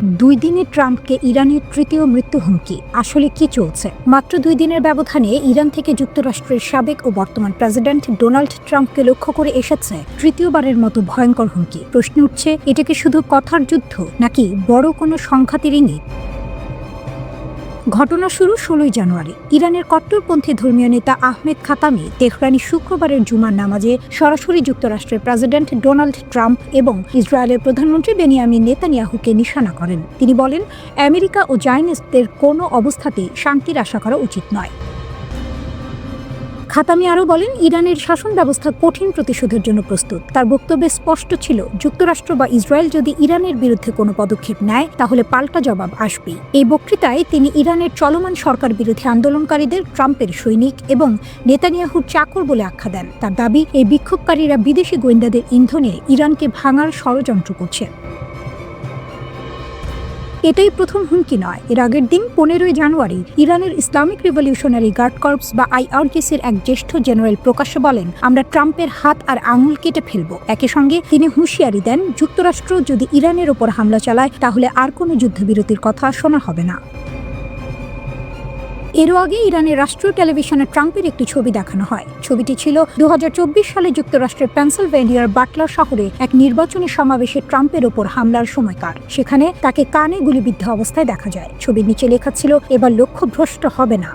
দুই দিনে ট্রাম্পকে ইরানের তৃতীয় মৃত্যু হুমকি। আসলে কি চলছে? মাত্র 2 দিনের ব্যবধানে ইরান থেকে যুক্তরাষ্ট্রের সাবেক ও বর্তমান প্রেসিডেন্ট ডোনাল্ড ট্রাম্পকে লক্ষ্য করে এসেছে তৃতীয়বারের মতো ভয়ঙ্কর হুমকি। প্রশ্ন উঠছে, এটা কি শুধু কথার যুদ্ধ নাকি বড় কোনো সংঘাতের ইঙ্গিত? ঘটনা শুরু 16 জানুয়ারি। ইরানের কট্টরপন্থী ধর্মীয় নেতা আহমেদ খাতামি তেহরানি শুক্রবারের জুমার নামাজে সরাসরি যুক্তরাষ্ট্রের প্রেসিডেন্ট ডোনাল্ড ট্রাম্প এবং ইসরায়েলের প্রধানমন্ত্রী বেনিয়ামিন নেতানিয়াহুকে নিশানা করেন। তিনি বলেন, আমেরিকা ও জায়নিস্টদের কোনো অবস্থাতেই শান্তির আশা করা উচিত নয়। খাতামি আরও বলেন, ইরানের শাসন ব্যবস্থা কঠিন প্রতিশোধের জন্য প্রস্তুত। তার বক্তব্যে স্পষ্ট ছিল, যুক্তরাষ্ট্র বা ইসরায়েল যদি ইরানের বিরুদ্ধে কোনো পদক্ষেপ নেয় তাহলে পাল্টা জবাব আসবেই। এই বক্তৃতায় তিনি ইরানের চলমান সরকার বিরোধী আন্দোলনকারীদের ট্রাম্পের সৈনিক এবং নেতানিয়াহুর চাকর বলে আখ্যা দেন। তার দাবি, এই বিক্ষোভকারীরা বিদেশি গোয়েন্দাদের ইন্ধনে ইরানকে ভাঙার ষড়যন্ত্র করছে। এটাই প্রথম হুমকি নয়। এর আগের দিন 15 জানুয়ারি ইরানের ইসলামিক রিভলিউশনারি গার্ড কর্পস বা IRGCর এক জ্যেষ্ঠ জেনারেল প্রকাশ্যে বলেন, আমরা ট্রাম্পের হাত আর আঙুল কেটে ফেলব। একই সঙ্গে তিনি হুঁশিয়ারি দেন, যুক্তরাষ্ট্র যদি ইরানের ওপর হামলা চালায় তাহলে আর কোনো যুদ্ধবিরতির কথা শোনা হবে না। এরও আগে ইরানের রাষ্ট্রীয় টেলিভিশনে ট্রাম্পের একটি ছবি দেখানো হয়। ছবিটি ছিল 2024 সালে যুক্তরাষ্ট্রের পেনসিলভেনিয়ার বাটলার শহরে এক নির্বাচনী সমাবেশে ট্রাম্পের ওপর হামলার সময়কার। সেখানে তাকে কানে গুলিবিদ্ধ অবস্থায় দেখা যায়। ছবির নিচে লেখা ছিল, এবার লক্ষ্যভ্রষ্ট হবে না।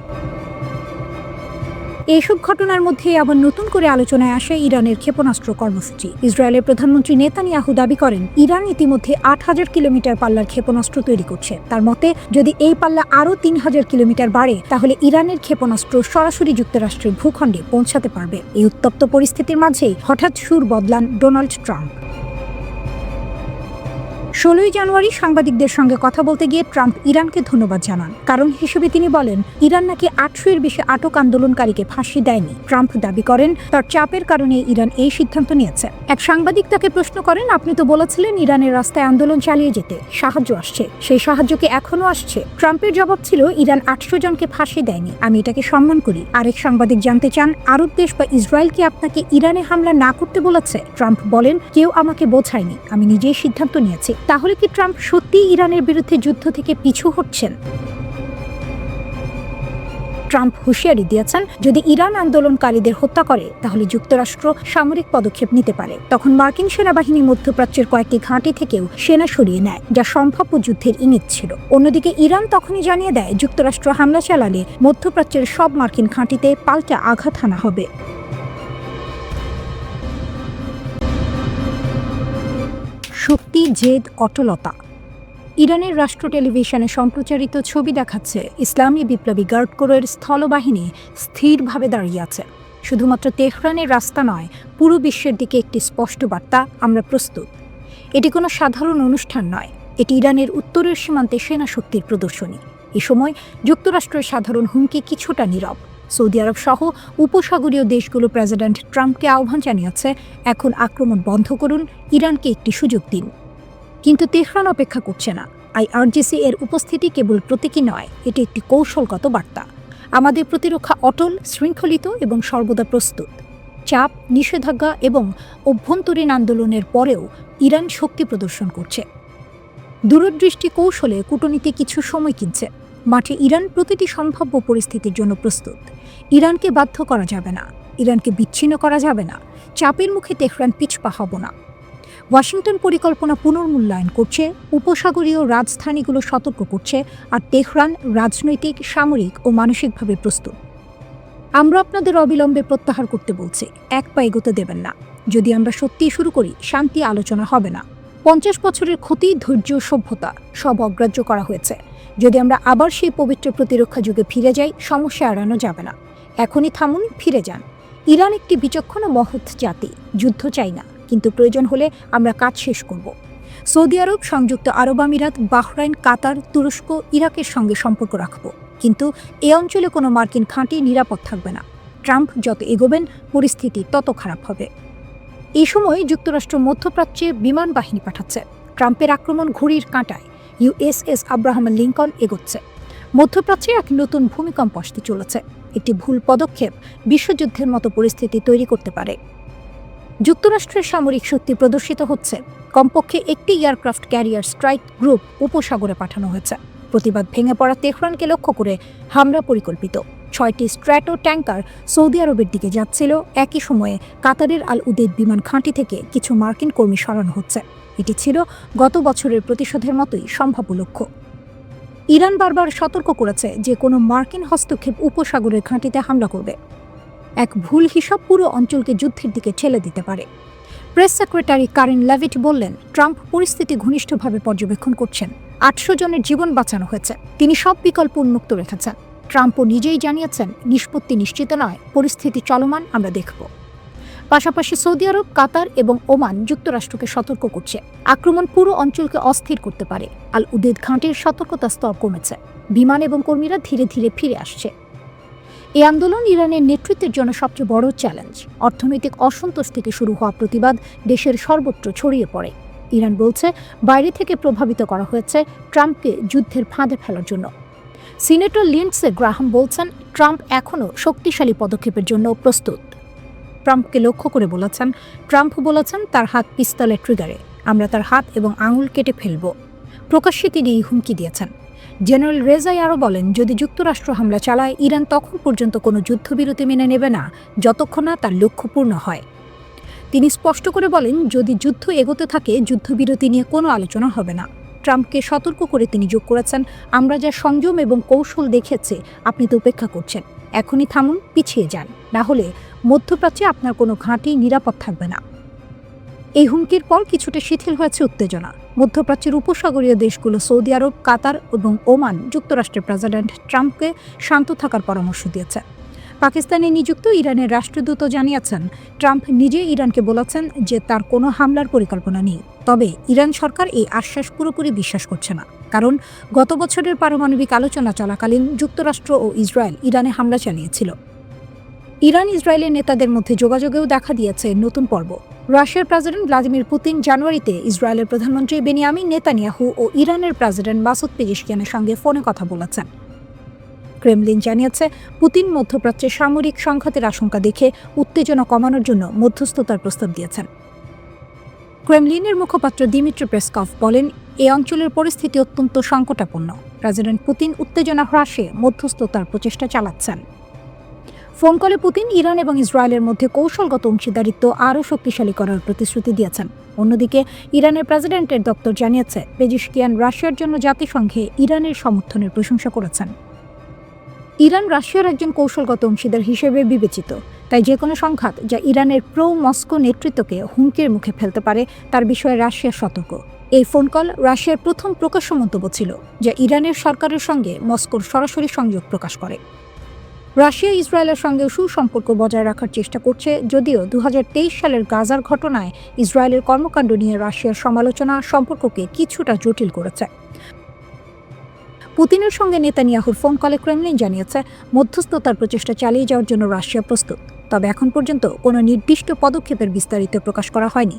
এইসব ঘটনার মধ্যে আবার নতুন করে আলোচনায় আসে ইরানের ক্ষেপণাস্ত্র কর্মসূচি। ইসরায়েলের প্রধানমন্ত্রী নেতানিয়াহু দাবি করেন, ইরান ইতিমধ্যে 8000 কিলোমিটার পাল্লার ক্ষেপণাস্ত্র তৈরি করছে। তার মতে, যদি এই পাল্লা আরও 3000 কিলোমিটার বাড়ে তাহলে ইরানের ক্ষেপণাস্ত্র সরাসরি যুক্তরাষ্ট্রের ভূখণ্ডে পৌঁছাতে পারবে। এই উত্তপ্ত পরিস্থিতির মাঝেই হঠাৎ সুর বদলান ডোনাল্ড ট্রাম্প। 16 জানুয়ারি সাংবাদিকদের সঙ্গে কথা বলতে গিয়ে ট্রাম্প ইরানকে ধন্যবাদ জানান। কারণ হিসেবে তিনি বলেন, ইরান নাকি 800-এর বেশি আটক আন্দোলনকারীকে ফাঁসি দেয়নি। ট্রাম্প দাবি করেন, তার চাপের কারণে ইরান এই সিদ্ধান্ত নিয়েছে। এক সাংবাদিক তাকে প্রশ্ন করেন, আপনি তো বলেছিলেন ইরানের রাস্তায় আন্দোলন চালিয়ে যেতে, সাহায্য আসছে, সেই সাহায্য কি এখনো আসছে? ট্রাম্পের জবাব ছিল, ইরান 800 জনকে ফাঁসি দেয়নি, আমি এটাকে সম্মান করি। আরেক সাংবাদিক জানতে চান, আরব দেশ বা ইসরায়েল কি আপনাকে ইরানে হামলা না করতে বলেছে? ট্রাম্প বলেন, কেউ আমাকে বোঝায়নি, আমি নিজেই সিদ্ধান্ত নিয়েছি। তাহলে কি ট্রাম্প সত্যিই ইরানের বিরুদ্ধে যুদ্ধ থেকে পিছু হটছেন? ট্রাম্প হুঁশিয়ারি দিয়েছেন, যদি ইরান আন্দোলনকারীদের হত্যা করে তাহলে যুক্তরাষ্ট্র সামরিক পদক্ষেপ নিতে পারে। তখন মার্কিন সেনাবাহিনী মধ্যপ্রাচ্যের কয়েকটি ঘাঁটি থেকেও সেনা সরিয়ে নেয়, যা সম্ভাব্য যুদ্ধের ইঙ্গিত ছিল। অন্যদিকে ইরান তখনই জানিয়ে দেয়, যুক্তরাষ্ট্র হামলা চালালে মধ্যপ্রাচ্যের সব মার্কিন ঘাঁটিতে পাল্টা আঘাত হানা হবে। শক্তি, জেদ, অটলতা। ইরানের রাষ্ট্র টেলিভিশনে সম্প্রচারিত ছবি দেখাচ্ছে, ইসলামী বিপ্লবী গার্ড কোরের স্থলবাহিনী স্থিরভাবে দাঁড়িয়ে আছে। শুধুমাত্র তেহরানের রাস্তা নয়, পুরো বিশ্বের দিকে একটি স্পষ্ট বার্তা, আমরা প্রস্তুত। এটি কোনো সাধারণ অনুষ্ঠান নয়, এটি ইরানের উত্তরের সীমান্তে সেনা শক্তির প্রদর্শনী। এ সময় যুক্তরাষ্ট্রের সাধারণ হুমকি কিছুটা নীরব। সৌদি আরব সহ উপসাগরীয় দেশগুলো প্রেসিডেন্ট ট্রাম্পকে আহ্বান জানিয়েছে, এখন আক্রমণ বন্ধ করুন, ইরানকে একটি সুযোগ দিন। কিন্তু তেহরান অপেক্ষা করছে না। IRGC এর উপস্থিতি কেবল প্রতীকী নয়, এটি একটি কৌশলগত বার্তা। আমাদের প্রতিরক্ষা অটল, শৃঙ্খলিত এবং সর্বদা প্রস্তুত। চাপ, নিষেধাজ্ঞা এবং অভ্যন্তরীণ আন্দোলনের পরেও ইরান শক্তি প্রদর্শন করছে। দূরদৃষ্টি কৌশলে কূটনীতি কিছু সময় কিনছে। মাঠে ইরান প্রতিটি সম্ভাব্য পরিস্থিতির জন্য প্রস্তুত। ইরানকে বাধ্য করা যাবে না, ইরানকে বিচ্ছিন্ন করা যাবে না। চাপের মুখে তেহরান পিছপা হব না। ওয়াশিংটন পরিকল্পনা পুনর্মূল্যায়ন করছে, উপসাগরীয় রাজধানীগুলো সতর্ক করছে, আর তেহরান রাজনৈতিক, সামরিক ও মানসিকভাবে প্রস্তুত। আমরা আপনাদের অবিলম্বে প্রত্যাহার করতে বলছি, এক পা এগোতে দেবেন না। যদি আমরা সত্যিই শুরু করি, শান্তি আলোচনা হবে না। 50 বছরের ক্ষতি, ধৈর্য, সভ্যতা সব অগ্রাহ্য করা হয়েছে। যদি আমরা আবার সেই পবিত্র প্রতিরক্ষা যুগে ফিরে যাই, সমস্যা এড়ানো যাবে না। এখনই থামুন, ফিরে যান। ইরান একটি বিচক্ষণ ও মহৎ জাতি, যুদ্ধ চাই না, কিন্তু প্রয়োজন হলে আমরা কাজ শেষ করব। সৌদি আরব, সংযুক্ত আরব আমিরাত, বাহরাইন, কাতার, তুরস্ক, ইরাকের সঙ্গে সম্পর্ক রাখব, কিন্তু এ অঞ্চলে কোনো মার্কিন ঘাঁটি নিরাপদ থাকবে না। ট্রাম্প যত এগোবেন, পরিস্থিতি তত খারাপ হবে। এই সময় যুক্তরাষ্ট্র মধ্যপ্রাচ্যে বিমান বাহিনী পাঠাচ্ছে। ট্রাম্পের আক্রমণ ঘড়ির কাঁটায়। USS আব্রাহাম লিঙ্কন এগোচ্ছে। মধ্যপ্রাচ্যে এক নতুন ভূমিকম্প আসতে চলেছে। একটি ভুল পদক্ষেপ বিশ্বযুদ্ধের মতো পরিস্থিতি তৈরি করতে পারে। যুক্তরাষ্ট্রের সামরিক শক্তি প্রদর্শিত হচ্ছে। কমপক্ষে একটি এয়ারক্রাফট ক্যারিয়ার স্ট্রাইক গ্রুপ উপসাগরে পাঠানো হয়েছে। প্রতিবাদ ভেঙে পড়া তেহরানকে লক্ষ্য করে হামলা পরিকল্পিত। 6টি স্ট্র্যাটো ট্যাঙ্কার সৌদি আরবের দিকে যাচ্ছিল। একই সময়ে কাতারের আল উদেদ বিমান ঘাঁটি থেকে কিছু মার্কিন কর্মী সরানো হচ্ছে। এটি ছিল গত বছরের প্রতিশোধের মতোই সম্ভাব্য লক্ষ্য। ইরান বারবার সতর্ক করেছে যে কোনো মার্কিন হস্তক্ষেপ উপসাগরের ঘাঁটিতে হামলা করবে। এক ভুল হিসাব পুরো অঞ্চলকে যুদ্ধের দিকে ঠেলে দিতে পারে। প্রেস সেক্রেটারি কারেন লেভিট বললেন, ট্রাম্প পরিস্থিতি ঘনিষ্ঠভাবে পর্যবেক্ষণ করছেন। 800 জনের জীবন বাঁচানো হয়েছে। তিনি সব বিকল্প উন্মুক্ত রেখেছেন। ট্রাম্পও নিজেই জানিয়েছেন, নিষ্পত্তি নিশ্চিত নয়, পরিস্থিতি চলমান, আমরা দেখব। পাশাপাশি সৌদি আরব, কাতার এবং ওমান যুক্তরাষ্ট্রকে সতর্ক করছে, আক্রমণ পুরো অঞ্চলকে অস্থির করতে পারে। আল উদেদ ঘাঁটির সতর্কতা স্তর কমেছে। বিমান এবং কর্মীরা ধীরে ধীরে ফিরে আসছে। এই আন্দোলন ইরানের নেতৃত্বের জন্য সবচেয়ে বড় চ্যালেঞ্জ। অর্থনৈতিক অসন্তোষ থেকে শুরু হওয়া প্রতিবাদ দেশের সর্বত্র ছড়িয়ে পড়ে। ইরান বলছে, বাইরে থেকে প্রভাবিত করা হয়েছে ট্রাম্পকে যুদ্ধের ফাঁদে ফেলার জন্য। সিনেটর লিন্ডসে গ্রাহাম বলছেন, ট্রাম্প এখনও শক্তিশালী পদক্ষেপের জন্য প্রস্তুত। ট্রাম্পকে লক্ষ্য করে ট্রাম্প বলেছেন, তার হাত পিস্তলের ট্রিগারে, আমরা তার হাত এবং আঙুল কেটে ফেলব। প্রকাশ্যে তিনি এই হুমকি দিয়েছেন। জেনারেল রেজাই আরও বলেন, যদি যুক্তরাষ্ট্র হামলা চালায়, ইরান তখন পর্যন্ত কোনো যুদ্ধবিরতি মেনে নেবে না যতক্ষণ না তার লক্ষ্য পূর্ণ হয়। তিনি স্পষ্ট করে বলেন, যদি যুদ্ধ এগোতে থাকে, যুদ্ধবিরতি নিয়ে কোনো আলোচনা হবে না। ট্রাম্পকে সতর্ক করে তিনি যোগ করেছেন, আমরা যা সংযম এবং কৌশল দেখেছি, আপনি তো উপেক্ষা করছেন। এখনই থামুন, পিছিয়ে যান, না হলে মধ্যপ্রাচ্যে আপনার কোনো ঘাঁটি নিরাপদ থাকবে না। এই হুমকির পর কিছুটা শিথিল হয়েছে উত্তেজনা। মধ্যপ্রাচ্যের উপসাগরীয় দেশগুলো সৌদি আরব, কাতার এবং ওমান যুক্তরাষ্ট্রের প্রেসিডেন্ট ট্রাম্পকে শান্ত থাকার পরামর্শ দিয়েছে। পাকিস্তানে নিযুক্ত ইরানের রাষ্ট্রদূতও জানিয়েছেন, ট্রাম্প নিজে ইরানকে বলেছেন যে তার কোনো হামলার পরিকল্পনা নেই। তবে ইরান সরকার এই আশ্বাস পুরোপুরি বিশ্বাস করছে না, কারণ গত বছরের পারমাণবিক আলোচনা চলাকালীন যুক্তরাষ্ট্র ও ইসরায়েল ইরানে হামলা চালিয়েছিল। ইরান ইসরায়েলের নেতাদের মধ্যে যোগাযোগেও দেখা দিয়েছে নতুন পর্ব। রাশিয়ার প্রেসিডেন্ট ভ্লাদিমির পুতিন জানুয়ারিতে ইসরায়েলের প্রধানমন্ত্রী বেনিয়ামিন নেতানিয়াহু ও ইরানের প্রেসিডেন্ট মাসুদ পেজেশকিয়ানের সঙ্গে ফোনে কথা বলেছেন। ক্রেমলিন জানিয়েছে, পুতিন মধ্যপ্রাচ্যের সামরিক সংঘাতের আশঙ্কা দেখে উত্তেজনা কমানোর জন্য মধ্যস্থতার প্রস্তাব দিয়েছেন। ক্রেমলিনের মুখপাত্র দিমিত্রি পেসকভ বলেন, এই অঞ্চলের পরিস্থিতি অত্যন্ত সংকটাপন্ন। প্রেসিডেন্ট পুতিন উত্তেজনা হ্রাসে মধ্যস্থতার প্রচেষ্টা চালাচ্ছেন। ফোন কলে পুতিন ইরান এবং ইসরায়েলের মধ্যে কৌশলগত অংশীদারিত্ব আরও শক্তিশালী করার প্রতিশ্রুতি দিয়েছেন। অন্যদিকে ইরানের প্রেসিডেন্টের দপ্তর জানিয়েছে, পেজেশকিয়ান রাশিয়ার জন্য জাতিসংঘে ইরানের সমর্থনের প্রশংসা করেছেন। ইরান রাশিয়ার একজন কৌশলগত অংশীদার হিসেবে বিবেচিত, তাই যে কোনো সংঘাত যা ইরানের প্রো মস্কো নেতৃত্বকে হুমকির মুখে ফেলতে পারে তার বিষয়ে রাশিয়া সতর্ক। এই ফোন কল রাশিয়ার প্রথম প্রকাশ্য মন্তব্য ছিল, যা ইরানের সরকারের সঙ্গে মস্কোর সরাসরি সংযোগ প্রকাশ করে। রাশিয়া ইসরায়েলের সঙ্গে সুসম্পর্ক বজায় রাখার চেষ্টা করছে, যদিও 2023 সালের গাজার ঘটনায় ইসরায়েলের কর্মকাণ্ড নিয়ে রাশিয়ার সমালোচনা সম্পর্ককে কিছুটা জটিল করেছে। পুতিনের সঙ্গে নেতানিয়াহুর ফোন কলে ক্রেমলিন জানিয়েছে, মধ্যস্থতার প্রচেষ্টা চালিয়ে যাওয়ার জন্য রাশিয়া প্রস্তুত, তবে এখন পর্যন্ত কোনো নির্দিষ্ট পদক্ষেপের বিস্তারিত প্রকাশ করা হয়নি।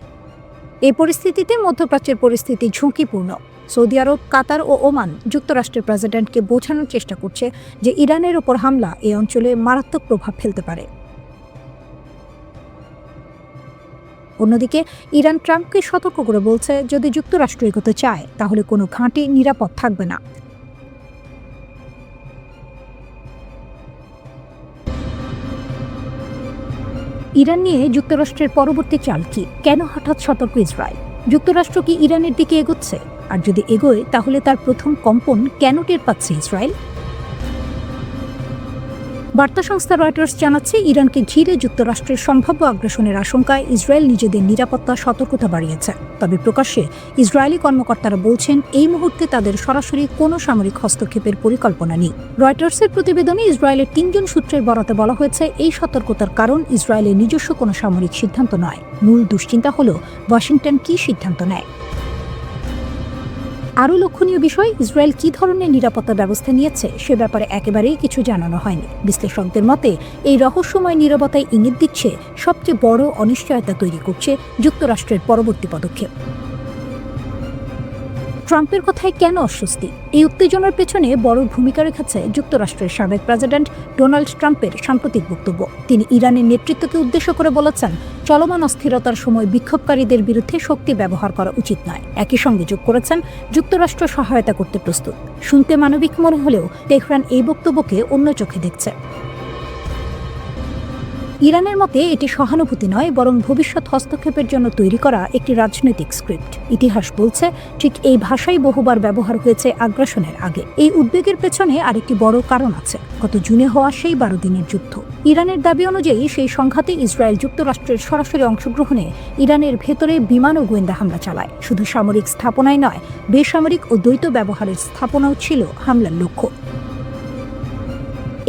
এই পরিস্থিতিতে মধ্যপ্রাচ্যের পরিস্থিতি ঝুঁকিপূর্ণ। সৌদি আরব, কাতার ও ওমান যুক্তরাষ্ট্রের প্রেসিডেন্টকে বোঝানোর চেষ্টা করছে যে ইরানের ওপর হামলা এই অঞ্চলে মারাত্মক প্রভাব ফেলতে পারে। অন্যদিকে ইরান ট্রাম্পকে সতর্ক করে বলছে, যদি যুক্তরাষ্ট্র এগোতে চায় তাহলে কোনো ঘাঁটি নিরাপদ থাকবে না। ইরান নিয়ে যুক্তরাষ্ট্রের পরবর্তী চাল কি? কেন হঠাৎ সতর্ক ইসরায়েল? যুক্তরাষ্ট্র কি ইরানের দিকে এগোচ্ছে? আর যদি এগোয়, তাহলে তার প্রথম কম্পন কেন টের পাচ্ছে ইসরায়েল? বার্তা সংস্থা রয়টার্স জানাচ্ছে, ইরানকে ঘিরে যুক্তরাষ্ট্রের সম্ভাব্য আগ্রাসনের আশঙ্কায় ইসরায়েল নিজেদের নিরাপত্তা সতর্কতা বাড়িয়েছে। তবে প্রকাশ্যে ইসরায়েলি কর্মকর্তারা বলছেন, এই মুহূর্তে তাদের সরাসরি কোনো সামরিক হস্তক্ষেপের পরিকল্পনা নেই। রয়টার্সের প্রতিবেদনে ইসরায়েলের 3 জন সূত্রের বরাতে বলা হয়েছে, এই সতর্কতার কারণ ইসরায়েলের নিজস্ব কোনো সামরিক সিদ্ধান্ত নয়। মূল দুশ্চিন্তা হল ওয়াশিংটন কী সিদ্ধান্ত নেয়। আরও লক্ষণীয় বিষয়, ইসরায়েল কী ধরনের নিরাপত্তা ব্যবস্থা নিয়েছে সে ব্যাপারে একেবারেই কিছু জানানো হয়নি। বিশ্লেষকদের মতে, এই রহস্যময় নীরবতায় ইঙ্গিত দিচ্ছে সবচেয়ে বড় অনিশ্চয়তা তৈরি করছে যুক্তরাষ্ট্রের পরবর্তী পদক্ষেপ। ট্রাম্পের কথায় কেন অস্বস্তি? এই উত্তেজনার পেছনে বড় ভূমিকা রেখেছে যুক্তরাষ্ট্রের সাবেক প্রেসিডেন্ট ডোনাল্ড ট্রাম্পের সাম্প্রতিক বক্তব্য। তিনি ইরানের নেতৃত্বকে উদ্দেশ্য করে বলেছেন, চলমান অস্থিরতার সময় বিক্ষোভকারীদের বিরুদ্ধে শক্তি ব্যবহার করা উচিত নয়। একই সঙ্গে যোগ করেছেন, যুক্তরাষ্ট্র সহায়তা করতে প্রস্তুত। শুনতে মানবিক মনে হলেও তেহরান এই বক্তব্যকে অন্য চোখে দেখছে। ইরানের মতে এটি সহানুভূতি নয়, বরং ভবিষ্যৎ হস্তক্ষেপের জন্য তৈরি করা একটি রাজনৈতিক স্ক্রিপ্ট। ইতিহাস বলছে, ঠিক এই ভাষাই বহুবার ব্যবহার হয়েছে আগ্রাসনের আগে। এই উদ্বেগের পেছনে আরেকটি বড় কারণ আছে, গত জুনে হওয়া সেই 12 দিনের যুদ্ধ। ইরানের দাবি অনুযায়ী সেই সংঘাতে ইসরায়েল যুক্তরাষ্ট্রের সরাসরি অংশগ্রহণে ইরানের ভেতরে বিমান ও গোয়েন্দা হামলা চালায়। শুধু সামরিক স্থাপনায় নয়, বেসামরিক ও দ্বৈত ব্যবহারের স্থাপনাও ছিল হামলার লক্ষ্য।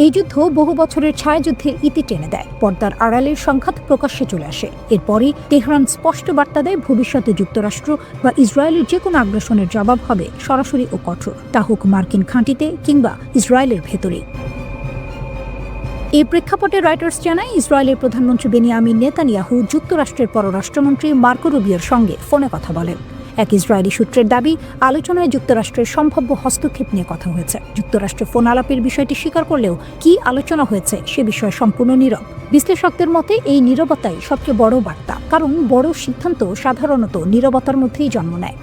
এই যুদ্ধ বহু বছরের ছায়াযুদ্ধের ইতি টেনে দেয়। পর্দার আড়ালের সংঘাত প্রকাশ্যে চলে আসে। এরপরই তেহরান স্পষ্ট বার্তা দেয়, ভবিষ্যতে যুক্তরাষ্ট্র বা ইসরায়েলের যে কোনো আগ্রাসনের জবাব হবে সরাসরি ও কঠোর, তা হোক মার্কিন ঘাঁটিতে কিংবা ইসরায়েলের ভেতরেই। এই প্রেক্ষাপটে রয়টার্স জানায়, ইসরায়েলের প্রধানমন্ত্রী বেনিয়ামিন নেতানিয়াহু যুক্তরাষ্ট্রের পররাষ্ট্রমন্ত্রী মার্কো রুবিওর সঙ্গে ফোনে কথা বলেন। এক ইসরায়েলি সূত্রের দাবি, আলোচনায় যুক্তরাষ্ট্রের সম্ভাব্য হস্তক্ষেপ নিয়ে কথা হয়েছে। যুক্তরাষ্ট্র ফোন আলাপের বিষয়টি স্বীকার করলেও কি আলোচনা হয়েছে সে বিষয়ে সম্পূর্ণ নীরব। বিশ্লেষকদের মতে এই নীরবতাই সবচেয়ে বড় বার্তা, কারণ বড় সিদ্ধান্ত সাধারণত নীরবতার মধ্যেই জন্ম নেয়।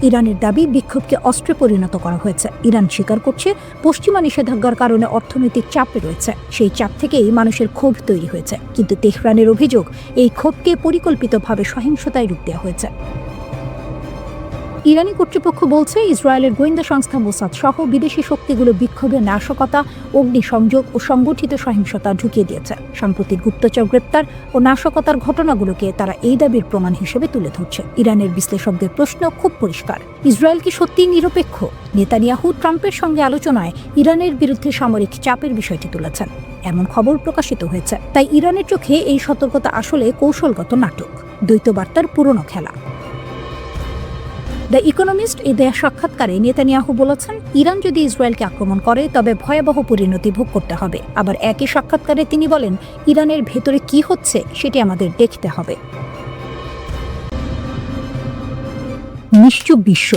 ইরানের দাবি, বিক্ষোভকে অস্ত্রে পরিণত করা হয়েছে। ইরান স্বীকার করছে, পশ্চিমা নিষেধাজ্ঞার কারণে অর্থনৈতিক চাপে রয়েছে। সেই চাপ থেকেই মানুষের ক্ষোভ তৈরি হয়েছে। কিন্তু তেহরানের অভিযোগ, এই ক্ষোভকে পরিকল্পিতভাবে সহিংসতায় রূপ দেওয়া হয়েছে। ইরানি কর্তৃপক্ষ বলছে, ইসরায়েলের গোয়েন্দা সংস্থা মোসাদ সহ বিদেশি শক্তিগুলো বিক্ষোভে নাশকতা, অগ্নিসংযোগ ও সংগঠিত সহিংসতা ঢুকিয়ে দিয়েছে। সাম্প্রতিক গুপ্তচর গ্রেপ্তার ও নাশকতার ঘটনাগুলোকে তারা এই দাবির প্রমাণ হিসেবে তুলে ধরছে। ইরানের বিশ্লেষকদের প্রশ্ন খুব পরিষ্কার, ইসরায়েল কি সত্যিই নিরপেক্ষ? নেতানিয়াহু ট্রাম্পের সঙ্গে আলোচনায় ইরানের বিরুদ্ধে সামরিক চাপের বিষয়টি তুলেছেন, এমন খবর প্রকাশিত হয়েছে। তাই ইরানের চোখে এই সতর্কতা আসলে কৌশলগত নাটক, দ্বৈত বার্তার পুরনো খেলা। দ্য ইকোনমিস্ট এ দেয়া সাক্ষাৎকারে নেতানিয়াহু বলেছেন, ইরান যদি ইসরায়েলকে আক্রমণ করে তবে ভয়াবহ পরিণতি ভোগ করতে হবে। আবার একই সাক্ষাৎকারে তিনি বলেন, ইরানের ভেতরে কি হচ্ছে সেটি আমাদের দেখতে হবে। নিশ্চুপ বিশ্ব,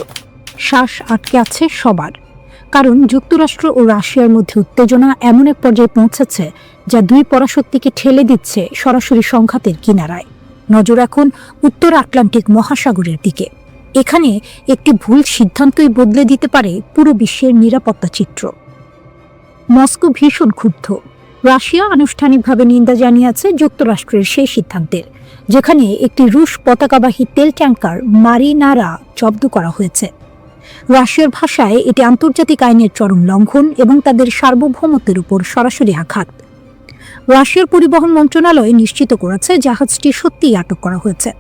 শ্বাস আটকে আছে সবার। কারণ যুক্তরাষ্ট্র ও রাশিয়ার মধ্যে উত্তেজনা এমন এক পর্যায়ে পৌঁছেছে যা দুই পরাশক্তিকে ঠেলে দিচ্ছে সরাসরি সংঘাতের কিনারায়। নজর এখন উত্তর আটলান্টিক মহাসাগরের দিকে। এখানে একটি ভুল সিদ্ধান্তই বদলে দিতে পারে পুরো বিশ্বের নিরাপত্তা চিত্র। মস্কো ভীষণ ক্ষুব্ধ। রাশিয়া আনুষ্ঠানিকভাবে নিন্দা জানিয়েছে যুক্তরাষ্ট্রের সেই সিদ্ধান্তের, যেখানে একটি রুশ পতাকাবাহী তেল ট্যাঙ্কার মারিনারা জব্দ করা হয়েছে। রাশিয়ার ভাষায় এটি আন্তর্জাতিক আইনের চরম লঙ্ঘন এবং তাদের সার্বভৌমত্বের উপর সরাসরি আঘাত। রাশিয়ার পরিবহন মন্ত্রণালয় নিশ্চিত করেছে জাহাজটি সত্যিই আটক করা হয়েছে।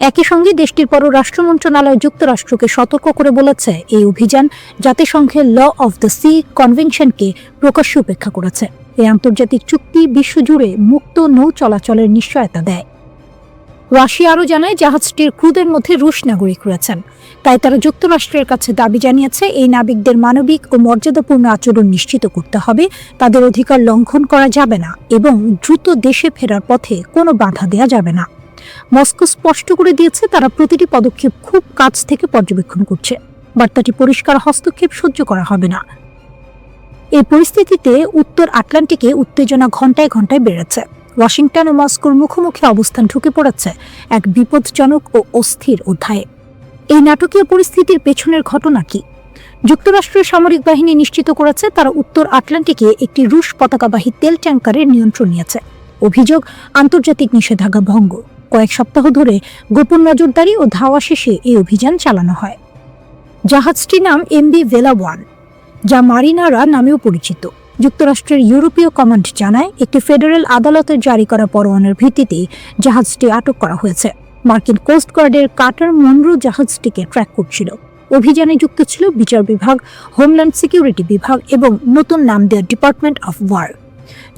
একই সঙ্গে দেশটির পররাষ্ট্র মন্ত্রণালয় যুক্তরাষ্ট্রকে সতর্ক করে বলেছে, এই অভিযান জাতিসংঘের ল অফ দ্য সি কনভেনশনকে প্রকাশ্যে উপেক্ষা করেছে। এই আন্তর্জাতিক চুক্তি বিশ্বজুড়ে মুক্ত নৌ চলাচলের নিশ্চয়তা দেয়। রাশিয়া আরও জানায়, জাহাজটির ক্রুদের মধ্যে রুশ নাগরিক রয়েছেন। তাই তারা যুক্তরাষ্ট্রের কাছে দাবি জানিয়েছে, এই নাবিকদের মানবিক ও মর্যাদাপূর্ণ আচরণ নিশ্চিত করতে হবে, তাদের অধিকার লঙ্ঘন করা যাবে না এবং দ্রুত দেশে ফেরার পথে কোনো বাধা দেওয়া যাবে না। মস্কো স্পষ্ট করে দিয়েছে, তারা প্রতিটি পদক্ষেপ খুব কাছ থেকে পর্যবেক্ষণ করছে। বার্তাটি পরিষ্কার, হস্তক্ষেপ সহ্য করা হবে না। এই পরিস্থিতিতে উত্তর আটলান্টিকে উত্তেজনা ঘণ্টায় ঘণ্টায় বেড়েছে। ওয়াশিংটন ও মস্কোর মুখোমুখি অবস্থান ঢুকে পড়েছে এক বিপজ্জনক ও অস্থির অধ্যায়ে। এই নাটকীয় পরিস্থিতির পেছনের ঘটনা কি? যুক্তরাষ্ট্রের সামরিক বাহিনী নিশ্চিত করেছে, তারা উত্তর আটলান্টিকে একটি রুশ পতাকাবাহী তেল ট্যাঙ্কারের নিয়ন্ত্রণ নিয়েছে। অভিযোগ, আন্তর্জাতিক নিষেধাজ্ঞা ভঙ্গ। কয়েক সপ্তাহ ধরে গোপন নজরদারি ও ধাওয়া শেষে এই অভিযান চালানো হয়। জাহাজটির নাম এমভি ভেলা 1, যা মারিনারা নামেও পরিচিত। যুক্তরাষ্ট্রের ইউরোপীয় কমান্ড জানায়, একটি ফেডারেল আদালতের জারি করা পরোয়ানার ভিত্তিতে জাহাজটি আটক করা হয়েছে। মার্কিন কোস্টগার্ডের কাটার মনরো জাহাজটিকে ট্র্যাক করছিল। অভিযানে যুক্ত ছিল বিচার বিভাগ, হোমল্যান্ড সিকিউরিটি বিভাগ এবং নতুন নাম দেওয়া ডিপার্টমেন্ট অফ ওয়ার,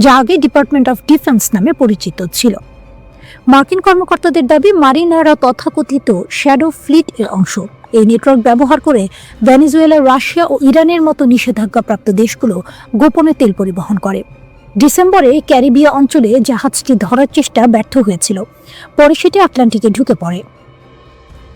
যা আগে ডিপার্টমেন্ট অফ ডিফেন্স নামে পরিচিত ছিল। মার্কিন কর্মকর্তাদের দাবি, মারিনারা তথাকথিত শ্যাডো ফ্লিট এর অংশ। এই নেটওয়ার্ক ব্যবহার করে ভেনেজুয়েলা, রাশিয়া ও ইরানের মতো নিষেধাজ্ঞাপ্রাপ্ত দেশগুলো গোপনে তেল পরিবহন করে। ডিসেম্বরে ক্যারিবিয়া অঞ্চলে জাহাজটি ধরার চেষ্টা ব্যর্থ হয়েছিল। পরে সেটি আটলান্টিকে ঢুকে পড়ে।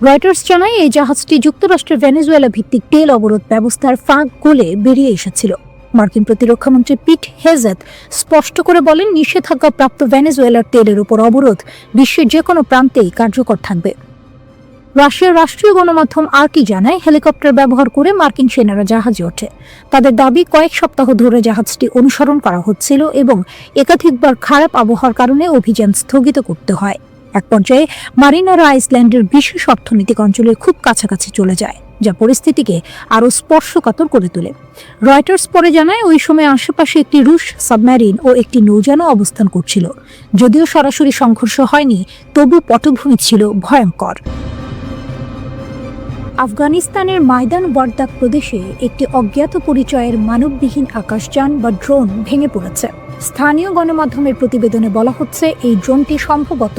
রয়টার্স জানায় এই জাহাজটি যুক্তরাষ্ট্রের ভেনেজুয়েলা ভিত্তিক তেল অবরোধ ব্যবস্থার ফাঁক গলে বেরিয়ে এসেছিল। মার্কিন প্রতিরক্ষামন্ত্রী পিট হেজেথ স্পষ্ট করে বলেন, নিষেধাজ্ঞাপ্রাপ্ত ভেনেজুয়েলার তেলের উপর অবরোধ বিশ্বের যে কোনো প্রান্তেই কার্যকর থাকবে। রাশিয়ার রাষ্ট্রীয় গণমাধ্যম আরটি জানায়, হেলিকপ্টার ব্যবহার করে মার্কিন সেনারা জাহাজে ওঠে। তাদের দাবি, কয়েক সপ্তাহ ধরে জাহাজটি অনুসরণ করা হচ্ছিল এবং একাধিকবার খারাপ আবহাওয়ার কারণে অভিযান স্থগিত করতে হয়। এক পর্যায়ে মারিনারা আইসল্যান্ডের বিশেষ অর্থনৈতিক অঞ্চলের খুব কাছাকাছি চলে যায়, যা পরিস্থিতিকে আরও স্পর্শকাতর করে তোলে। রয়টার্স পরে জানায়, ওই সময় আশেপাশে একটি রুশ সাবমেরিন ও একটি নৌযানও অবস্থান করছিল। যদিও সরাসরি সংঘর্ষ হয়নি, তবু পটভূমি ছিল ভয়ঙ্কর। আফগানিস্তানের মাইদান ওয়ারদাক প্রদেশে একটি অজ্ঞাত পরিচয়ের মানববিহীন আকাশযান বা ড্রোন ভেঙে পড়েছে। স্থানীয় গণমাধ্যমের প্রতিবেদনে বলা হচ্ছে, এই ড্রোনটি সম্ভবত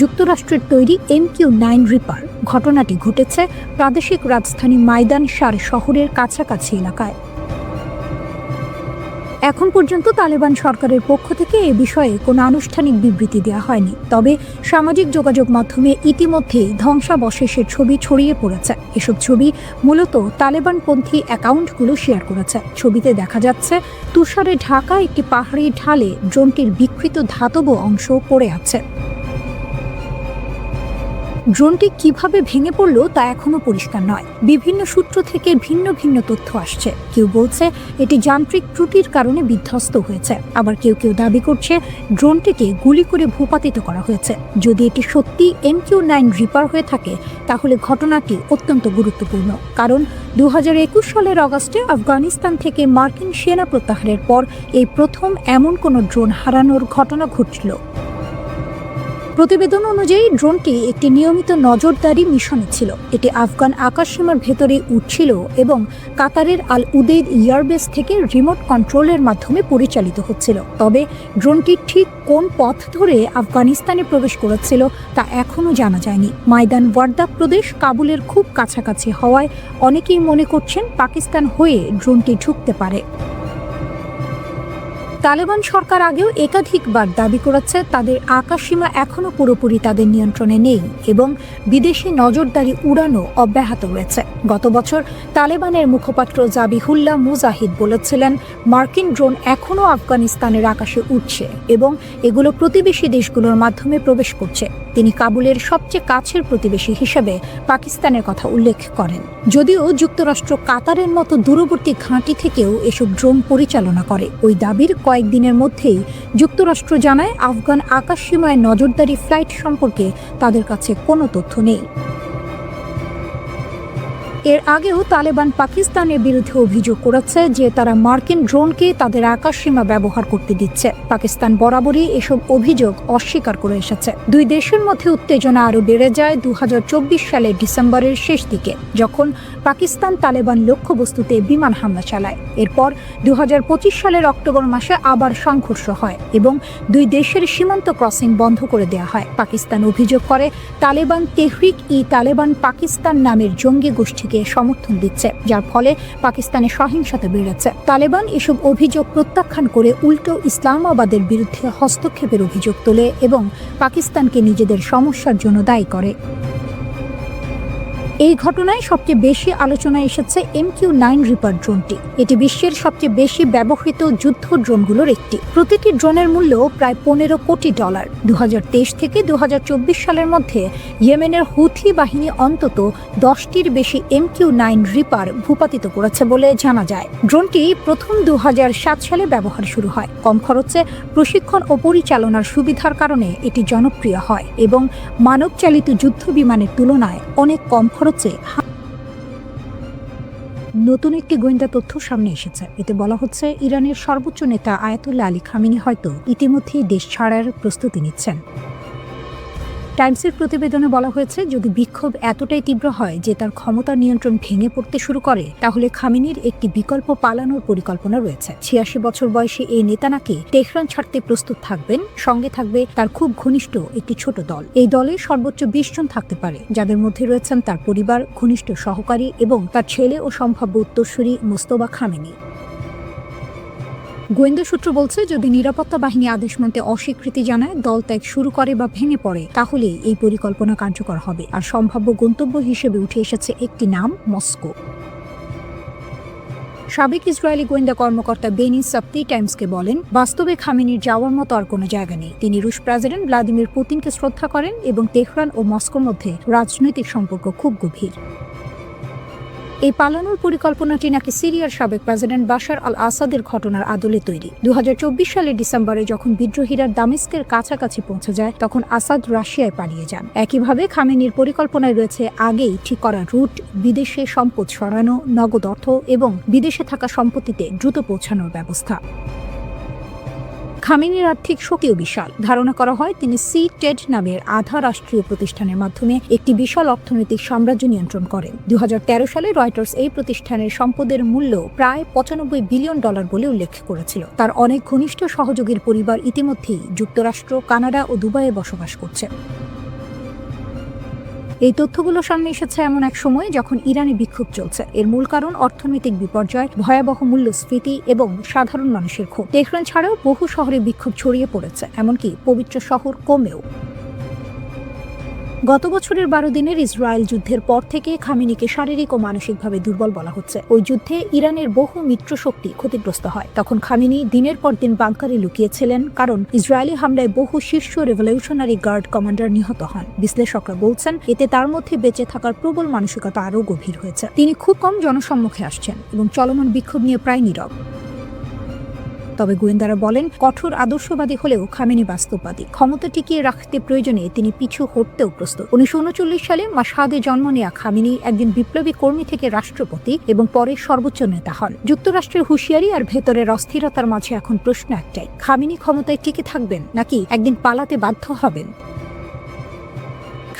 যুক্তরাষ্ট্রের তৈরি MQ-9 রিপার। ঘটনাটি ঘটেছে প্রাদেশিক রাজধানী মাইদান শার শহরের কাছাকাছি এলাকায়। এখন পর্যন্ত তালেবান সরকারের পক্ষ থেকে এ বিষয়ে কোনো আনুষ্ঠানিক বিবৃতি দেওয়া হয়নি। তবে সামাজিক যোগাযোগ মাধ্যমে ইতিমধ্যেই ধ্বংসাবশেষের ছবি ছড়িয়ে পড়েছে। এসব ছবি মূলত তালেবানপন্থী অ্যাকাউন্টগুলো শেয়ার করেছে। ছবিতে দেখা যাচ্ছে তুষারে ঢাকা একটি পাহাড়ি ঢালে ড্রোনটির বিকৃত ধাতব অংশ পড়ে আছে। ড্রোনটি কিভাবে ভেঙে পড়ল তা এখনো পরিষ্কার নয়। বিভিন্ন সূত্র থেকে ভিন্ন ভিন্ন তথ্য আসছে। কেউ বলছে এটি যান্ত্রিক ত্রুটির কারণে বিধ্বস্ত হয়েছে, আবার কেউ কেউ দাবি করছে ড্রোনটিকে গুলি করে ভূপাতিত করা হয়েছে। যদি এটি সত্যি MQ-9 রিপার হয়ে থাকে, তাহলে ঘটনাটি অত্যন্ত গুরুত্বপূর্ণ, কারণ 2021 সালের অগাস্টে আফগানিস্তান থেকে মার্কিন সেনা প্রত্যাহারের পর এই প্রথম এমন কোনো ড্রোন হারানোর ঘটনা ঘটল। প্রতিবেদন অনুযায়ী ড্রোনটি একটি নিয়মিত নজরদারি মিশনে ছিল। এটি আফগান আকাশসীমার ভেতরে উঠছিল এবং কাতারের আল উদেইদ এয়ারবেস থেকে রিমোট কন্ট্রোলের মাধ্যমে পরিচালিত হচ্ছিল। তবে ড্রোনটি ঠিক কোন পথ ধরে আফগানিস্তানে প্রবেশ করেছিল তা এখনও জানা যায়নি। মাইদান ওয়ারদাক প্রদেশ কাবুলের খুব কাছাকাছি হওয়ায় অনেকেই মনে করছেন পাকিস্তান হয়ে ড্রোনটি ঢুকতে পারে। তালেবান সরকার আগেও একাধিকবার দাবি করেছে তাদের আকাশসীমা এখনও পুরোপুরি তাদের নিয়ন্ত্রণে নেই এবং বিদেশি নজরদারি উড়ানো অব্যাহত রয়েছে। গত বছর তালেবানের মুখপাত্র জাবিহুল্লাহ মুজাহিদ বলেছিলেন, মার্কিন ড্রোন এখনও আফগানিস্তানের আকাশে উঠছে এবং এগুলো প্রতিবেশী দেশগুলোর মাধ্যমে প্রবেশ করছে। তিনি কাবুলের সবচেয়ে কাছের প্রতিবেশী হিসেবে পাকিস্তানের কথা উল্লেখ করেন। যদিও যুক্তরাষ্ট্র কাতারের মতো দূরবর্তী ঘাঁটি থেকেও এসব ড্রোন পরিচালনা করে। ওই দাবির কয়েকদিনের মধ্যেই যুক্তরাষ্ট্র জানায়, আফগান আকাশসীমায় নজরদারি ফ্লাইট সম্পর্কে তাদের কাছে কোনো তথ্য নেই। এর আগেও তালেবান পাকিস্তানের বিরুদ্ধে অভিযোগ করেছে যে তারা মার্কিন ড্রোনকে তাদের আকাশসীমা ব্যবহার করতে দিচ্ছে। পাকিস্তান বরাবরই এসব অভিযোগ অস্বীকার করে এসেছে। দুই দেশের মধ্যে উত্তেজনা আরও বেড়ে যায় 2024 সালের ডিসেম্বরের শেষ দিকে, যখন পাকিস্তান তালেবান লক্ষ্যবস্তুতে বিমান হামলা চালায়। এরপর 2025 সালের অক্টোবর মাসে আবার সংঘর্ষ হয় এবং দুই দেশের সীমান্ত ক্রসিং বন্ধ করে দেওয়া হয়। পাকিস্তান অভিযোগ করে তালেবান তেহরিক-ই-তালেবান পাকিস্তান নামের জঙ্গি গোষ্ঠীকে সমর্থন দিচ্ছে, যার ফলে পাকিস্তানে সহিংসতা বেড়েছে। তালেবান এসব অভিযোগ প্রত্যাখ্যান করে উল্টো ইসলামাবাদের বিরুদ্ধে হস্তক্ষেপের অভিযোগ তোলে এবং পাকিস্তানকে নিজেদের সমস্যার জন্য দায়ী করে। এই ঘটনায় সবচেয়ে বেশি আলোচনায় এসেছে MQ-9 রিপার ড্রোনটি। এটি বিশ্বের সবচেয়ে বেশি ব্যবহৃত যুদ্ধ ড্রোনগুলোর একটি। প্রতিটি ড্রোনের মূল্য প্রায় $15 কোটি। 2023 থেকে 2024 সালের মধ্যে ইয়েমেনের হুথি বাহিনী অন্তত 10টির বেশি MQ-9 রিপার ভূপাতিত করেছে বলে জানা যায়। ড্রোনটি প্রথম 2007 সালে ব্যবহার শুরু হয়। কম খরচে প্রশিক্ষণ ও পরিচালনার সুবিধার কারণে এটি জনপ্রিয় হয় এবং মানবচালিত যুদ্ধ বিমানের তুলনায় অনেক কম খরচে। নতুন একটি গোয়েন্দা তথ্য সামনে এসেছে। এতে বলা হচ্ছে, ইরানের সর্বোচ্চ নেতা আয়াতুল্লাহ আলী খামেনি হয়তো ইতিমধ্যেই দেশ ছাড়ার প্রস্তুতি নিচ্ছেন। টাইমসের প্রতিবেদনে বলা হয়েছে, যদি বিক্ষোভ এতটাই তীব্র হয় যে তার ক্ষমতার নিয়ন্ত্রণ ভেঙে পড়তে শুরু করে, তাহলে খামেনির একটি বিকল্প পালানোর পরিকল্পনা রয়েছে। 86 বছর বয়সী এই নেতা নাকি তেহরান ছাড়তে প্রস্তুত থাকবেন। সঙ্গে থাকবে তার খুব ঘনিষ্ঠ একটি ছোট দল। এই দলে সর্বোচ্চ 20 জন থাকতে পারে, যাদের মধ্যে রয়েছেন তার পরিবার, ঘনিষ্ঠ সহকারী এবং তার ছেলে ও সম্ভাব্য উত্তরসূরি মোস্তফা খামেনি। গোয়েন্দা সূত্র বলছে, যদি নিরাপত্তা বাহিনী আদেশ মানতে অস্বীকৃতি জানায়, দল ত্যাগ শুরু করে বা ভেঙে পড়ে, তাহলে এই পরিকল্পনা কার্যকর হবে। আর সম্ভাব্য গন্তব্য হিসেবে উঠে এসেছে একটি নাম, মস্কো। সাবেক ইসরায়েলি গোয়েন্দা কর্মকর্তা বেনি সাপ্তি টাইমসকে বলেন, বাস্তবে খামেনির যাওয়ার মতো আর কোনো জায়গা নেই। তিনি রুশ প্রেসিডেন্ট ভ্লাদিমির পুতিনকে শ্রদ্ধা করেন এবং তেহরান ও মস্কোর মধ্যে রাজনৈতিক সম্পর্ক খুব গভীর। এই পালানোর পরিকল্পনাটি নাকি সিরিয়ার সাবেক প্রেসিডেন্ট বাশার আল আসাদের ঘটনার আদলে তৈরি। 2024 সালের ডিসেম্বরে যখন বিদ্রোহীরা দামেস্কের কাছাকাছি পৌঁছে যায়, তখন আসাদ রাশিয়ায় পালিয়ে যান। একইভাবে খামেনির পরিকল্পনায় রয়েছে আগেই ঠিক করা রুট, বিদেশে সম্পদ সরানো, নগদ অর্থ এবং বিদেশে থাকা সম্পত্তিতে দ্রুত পৌঁছানোর ব্যবস্থা। খামেনির আর্থিক শক্তিও বিশাল। ধারণা করা হয় তিনি সি-টেড নামের আধা রাষ্ট্রীয় প্রতিষ্ঠানের মাধ্যমে একটি বিশাল অর্থনৈতিক সাম্রাজ্য নিয়ন্ত্রণ করেন। 2013 সালে রয়টার্স এই প্রতিষ্ঠানের সম্পদের মূল্য প্রায় $95 বিলিয়ন বলে উল্লেখ করেছিল। তার অনেক ঘনিষ্ঠ সহযোগীর পরিবার ইতিমধ্যেই যুক্তরাষ্ট্র, কানাডা ও দুবাইয়ে বসবাস করছে। এই তথ্যগুলো সামনে এসেছে এমন এক সময় যখন ইরানে বিক্ষোভ চলছে। এর মূল কারণ অর্থনৈতিক বিপর্যয়, ভয়াবহ মূল্যস্ফীতি এবং সাধারণ মানুষের ক্ষোভ। তেহরান ছাড়াও বহু শহরে বিক্ষোভ ছড়িয়ে পড়েছে, এমনকি পবিত্র শহর কোমেও। গত বছরের 12 দিনের ইসরায়েল যুদ্ধের পর থেকে খামেনিকে শারীরিক ও মানসিকভাবে দুর্বল বলা হচ্ছে। ওই যুদ্ধে ইরানের বহু মিত্র শক্তি ক্ষতিগ্রস্ত হয়। তখন খামেনি দিনের পর দিন বাংকারে লুকিয়েছিলেন, কারণ ইসরায়েলি হামলায় বহু শীর্ষ রেভলিউশনারি গার্ড কমান্ডার নিহত হন। বিশ্লেষকরা বলছেন, এতে তার মধ্যে বেঁচে থাকার প্রবল মানসিকতা আরও গভীর হয়েছে। তিনি খুব কম জনসম্মুখে আসছেন এবং চলমান বিক্ষোভ নিয়ে প্রায় নীরব। তবে গোয়েন্দারা বলেন, কঠোর আদর্শবাদী হলেও খামেনি বাস্তববাদী। ক্ষমতা টিকিয়ে রাখতে প্রয়োজনে তিনি পিছু হটতেও প্রস্তুত। 1939 সালে মাশহাদে জন্ম নেয়া খামেনি একদিন বিপ্লবী কর্মী থেকে রাষ্ট্রপতি এবং পরে সর্বোচ্চ নেতা হন। যুক্তরাষ্ট্রের হুঁশিয়ারি আর ভেতরের অস্থিরতার মাঝে এখন প্রশ্ন একটাই, খামেনি ক্ষমতায় টিকে থাকবেন নাকি একদিন পালাতে বাধ্য হবেন?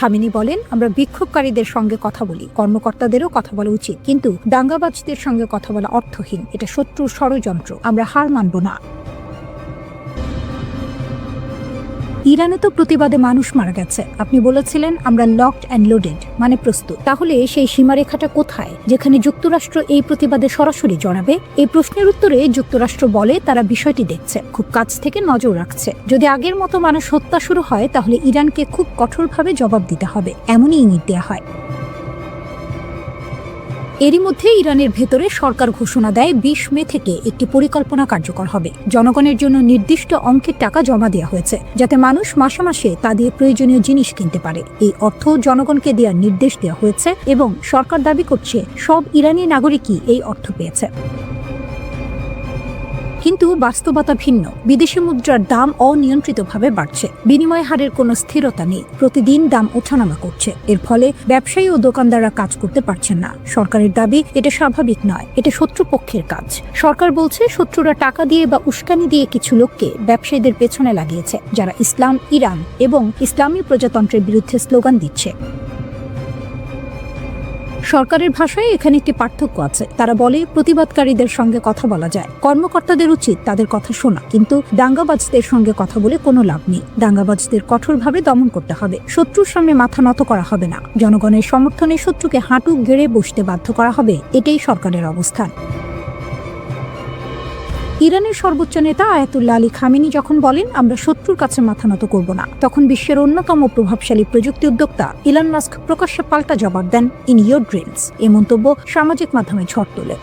খামেনি বলেন, আমরা বিক্ষোভকারীদের সঙ্গে কথা বলি, কর্মকর্তাদেরও কথা বলা উচিত, কিন্তু দাঙ্গাবাজদের সঙ্গে কথা বলা অর্থহীন। এটা শত্রুর ষড়যন্ত্র, আমরা হার মানব না। ইরানে তো প্রতিবাদে মানুষ মারা গেছে। আপনি বলেছিলেন আমরা লকড অ্যান্ড লোডেড, মানে প্রস্তুত। তাহলে সেই সীমারেখাটা কোথায় যেখানে যুক্তরাষ্ট্র এই প্রতিবাদে সরাসরি জড়াবে? এই প্রশ্নের উত্তরে যুক্তরাষ্ট্র বলে তারা বিষয়টি দেখছে, খুব কাছ থেকে নজর রাখছে। যদি আগের মতো মানুষ হত্যা শুরু হয়, তাহলে ইরানকে খুব কঠোরভাবে জবাব দিতে হবে, এমনই ইঙ্গিত দেওয়া হয়। এরই মধ্যে ইরানের ভেতরে সরকার ঘোষণা দেয় 20 মে থেকে একটি পরিকল্পনা কার্যকর হবে। জনগণের জন্য নির্দিষ্ট অঙ্কের টাকা জমা দেওয়া হয়েছে, যাতে মানুষ মাসে মাসে তা দিয়ে প্রয়োজনীয় জিনিস কিনতে পারে। এই অর্থ জনগণকে দেওয়ার নির্দেশ দেওয়া হয়েছে এবং সরকার দাবি করছে সব ইরানি নাগরিকই এই অর্থ পেয়েছে। কিন্তু বাস্তবতা ভিন্ন। বিদেশি মুদ্রার দাম অনিয়ন্ত্রিতভাবে বাড়ছে, বিনিময় হারের কোনো স্থিরতা নেই, প্রতিদিন দাম ওঠানামা করছে। এর ফলে ব্যবসায়ী ও দোকানদাররা কাজ করতে পারছেন না। সরকারের দাবি, এটা স্বাভাবিক নয়, এটা শত্রুপক্ষের কাজ। সরকার বলছে শত্রুরা টাকা দিয়ে বা উস্কানি দিয়ে কিছু লোককে ব্যবসায়ীদের পেছনে লাগিয়েছে, যারা ইসলাম, ইরান এবং ইসলামী প্রজাতন্ত্রের বিরুদ্ধে স্লোগান দিচ্ছে। সরকারের ভাষায় এখানে একটি পার্থক্য আছে। তারা বলে প্রতিবাদকারীদের সঙ্গে কথা বলা যায়, কর্মকর্তাদের উচিত তাদের কথা শোনা, কিন্তু দাঙ্গাবাজদের সঙ্গে কথা বলে কোনো লাভ নেই। দাঙ্গাবাজদের কঠোরভাবে দমন করতে হবে, শত্রুর সামনে মাথা নত করা হবে না। জনগণের সমর্থনে শত্রুকে হাঁটু গেড়ে বসতে বাধ্য করা হবে, এটাই সরকারের অবস্থান। ইরানের সর্বোচ্চ নেতা আয়াতুল্লাহ আলী খামেনি যখন বলেন আমরা শত্রুর কাছে মাথা নত করব না, তখন বিশ্বের অন্যতম প্রভাবশালী প্রযুক্তি উদ্যোক্তা ইলন মাস্ক প্রকাশ্যে পাল্টা জবাব দেন, ইন ইয়োর ড্রিমস। এই মন্তব্য সামাজিক মাধ্যমে ঝড় তোলে।